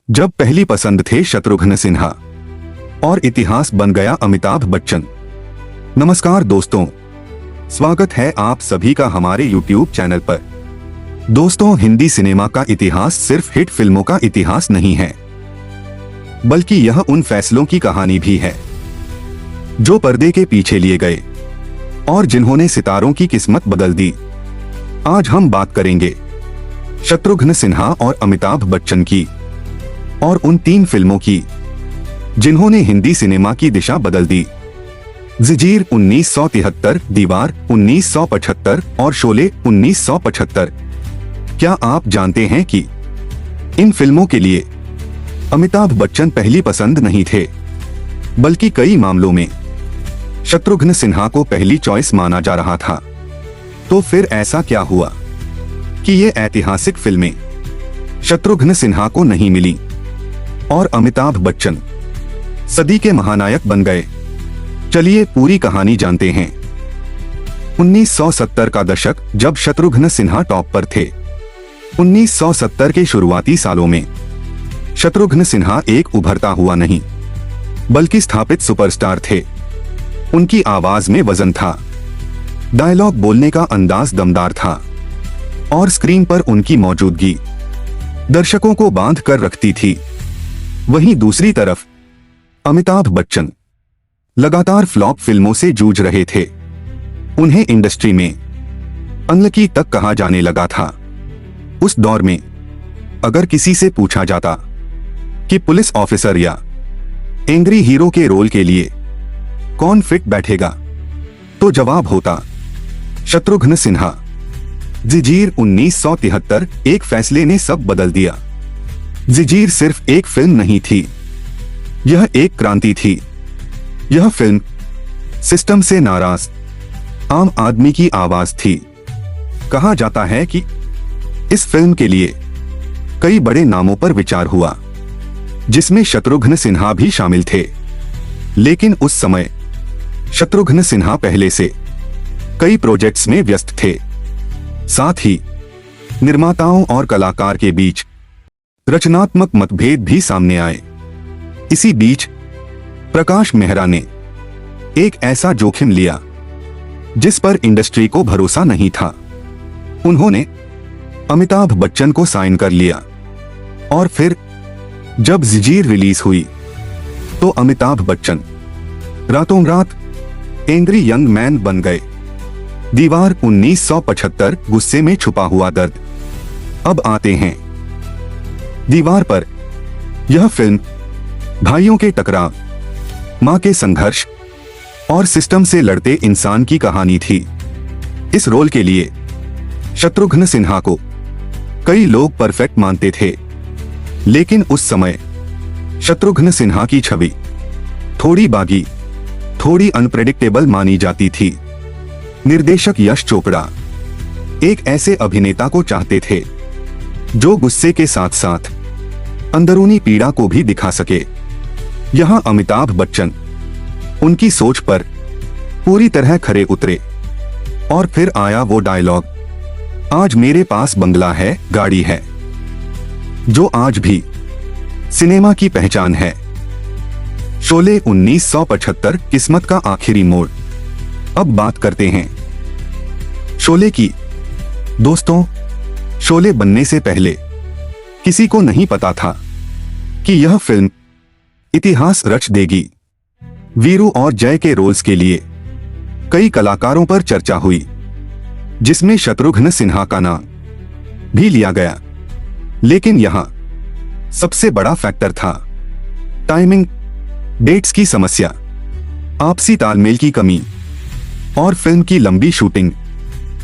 जब पहली पसंद थे शत्रुघ्न सिन्हा और इतिहास बन गया अमिताभ बच्चन। नमस्कार दोस्तों, स्वागत है आप सभी का हमारे YouTube चैनल पर। दोस्तों, हिंदी सिनेमा का इतिहास सिर्फ हिट फिल्मों का इतिहास नहीं है, बल्कि यह उन फैसलों की कहानी भी है जो पर्दे के पीछे लिए गए और जिन्होंने सितारों की किस्मत बदल दी। आज हम बात करेंगे शत्रुघ्न सिन्हा और अमिताभ बच्चन की और उन 3 फिल्मों की जिन्होंने हिंदी सिनेमा की दिशा बदल दी। जंजीर 1973, दीवार 1975 और शोले 1975। क्या आप जानते हैं कि इन फिल्मों के लिए अमिताभ बच्चन पहली पसंद नहीं थे, बल्कि कई मामलों में शत्रुघ्न सिन्हा को पहली चॉइस माना जा रहा था। तो फिर ऐसा क्या हुआ कि ये ऐतिहासिक फिल्में शत्रुघ्न सिन्हा को नहीं मिली और अमिताभ बच्चन सदी के महानायक बन गए? चलिए पूरी कहानी जानते हैं। 1970 का दशक, जब शत्रुघ्न सिन्हा टॉप पर थे। 1970 के शुरुआती सालों में शत्रुघ्न सिन्हा एक उभरता हुआ नहीं, बल्कि स्थापित सुपरस्टार थे। उनकी आवाज में वजन था, डायलॉग बोलने का अंदाज दमदार था और स्क्रीन पर उनकी मौजूदगी दर्शकों को बांध कर रखती थी। वहीं दूसरी तरफ अमिताभ बच्चन लगातार फ्लॉप फिल्मों से जूझ रहे थे। उन्हें इंडस्ट्री में अनलकी तक कहा जाने लगा था। उस दौर में अगर किसी से पूछा जाता कि पुलिस ऑफिसर या एंग्री हीरो के रोल के लिए कौन फिट बैठेगा, तो जवाब होता शत्रुघ्न सिन्हा। जंजीर 1973 एक फैसले ने सब बदल दिया। जंजीर सिर्फ एक फिल्म नहीं थी, यह एक क्रांति थी। यह फिल्म सिस्टम से नाराज आम आदमी की आवाज थी। कहा जाता है कि इस फिल्म के लिए कई बड़े नामों पर विचार हुआ, जिसमें शत्रुघ्न सिन्हा भी शामिल थे। लेकिन उस समय शत्रुघ्न सिन्हा पहले से कई प्रोजेक्ट्स में व्यस्त थे। साथ ही निर्माताओं और कलाकार के बीच रचनात्मक मतभेद भी सामने आए। इसी बीच प्रकाश मेहरा ने एक ऐसा जोखिम लिया जिस पर इंडस्ट्री को भरोसा नहीं था। उन्होंने अमिताभ बच्चन को साइन कर लिया और फिर जब जंजीर रिलीज हुई तो अमिताभ बच्चन रातों रात एंग्री यंग मैन बन गए। दीवार 1975, गुस्से में छुपा हुआ दर्द। अब आते हैं दीवार पर। यह फिल्म भाइयों के टकराव, मां के संघर्ष और सिस्टम से लड़ते इंसान की कहानी थी। इस रोल के लिए शत्रुघ्न सिन्हा को कई लोग परफेक्ट मानते थे, लेकिन उस समय शत्रुघ्न सिन्हा की छवि थोड़ी बागी, थोड़ी अनप्रेडिक्टेबल मानी जाती थी। निर्देशक यश चोपड़ा एक ऐसे अभिनेता को चाहते थे जो गुस्से के साथ साथ अंदरूनी पीड़ा को भी दिखा सके। यहां अमिताभ बच्चन उनकी सोच पर पूरी तरह खरे उतरे। और फिर आया वो डायलॉग, आज मेरे पास बंगला है, गाड़ी है, जो आज भी सिनेमा की पहचान है। शोले 1975, किस्मत का आखिरी मोड़। अब बात करते हैं शोले की। दोस्तों, शोले बनने से पहले किसी को नहीं पता था कि यह फिल्म इतिहास रच देगी। वीरू और जय के रोल्स के लिए कई कलाकारों पर चर्चा हुई, जिसमें शत्रुघ्न सिन्हा का नाम भी लिया गया। लेकिन यहां सबसे बड़ा फैक्टर था टाइमिंग, डेट्स की समस्या, आपसी तालमेल की कमी और फिल्म की लंबी शूटिंग।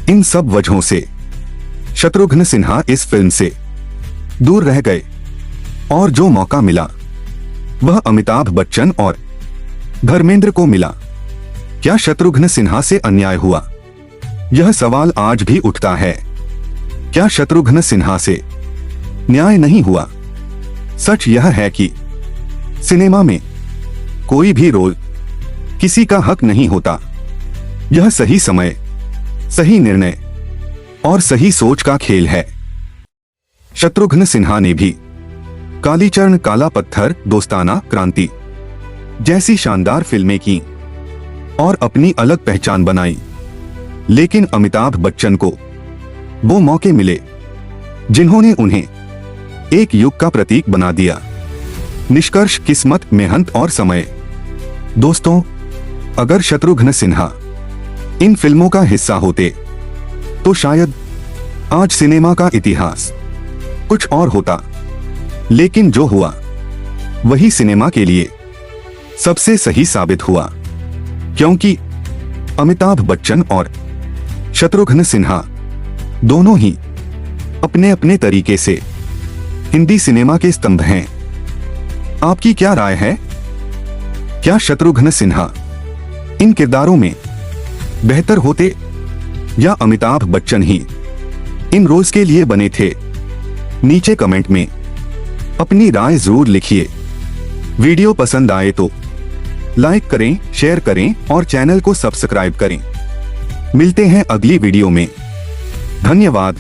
इन सब वजहों से शत्रुघ्न सिन्हा इस फिल्म से दूर रह गए और जो मौका मिला वह अमिताभ बच्चन और धर्मेंद्र को मिला। क्या शत्रुघ्न सिन्हा से अन्याय हुआ? यह सवाल आज भी उठता है। क्या शत्रुघ्न सिन्हा से न्याय नहीं हुआ? सच यह है कि सिनेमा में कोई भी रोल किसी का हक नहीं होता। यह सही समय, सही निर्णय और सही सोच का खेल है। शत्रुघ्न सिन्हा ने भी कालीचरण, काला पत्थर, दोस्ताना, क्रांति जैसी शानदार फिल्में की और अपनी अलग पहचान बनाई। लेकिन अमिताभ बच्चन को वो मौके मिले जिन्होंने उन्हें एक युग का प्रतीक बना दिया। निष्कर्ष, किस्मत, मेहनत और समय। दोस्तों, अगर शत्रुघ्न सिन्हा इन फिल्मों का हिस्सा होते तो शायद आज सिनेमा का इतिहास कुछ और होता। लेकिन जो हुआ वही सिनेमा के लिए सबसे सही साबित हुआ, क्योंकि अमिताभ बच्चन और शत्रुघ्न सिन्हा दोनों ही अपने अपने तरीके से हिंदी सिनेमा के स्तंभ हैं। आपकी क्या राय है? क्या शत्रुघ्न सिन्हा इन किरदारों में बेहतर होते या अमिताभ बच्चन ही इन रोल्स के लिए बने थे? नीचे कमेंट में अपनी राय जरूर लिखिए। वीडियो पसंद आए तो लाइक करें, शेयर करें और चैनल को सब्सक्राइब करें। मिलते हैं अगली वीडियो में। धन्यवाद।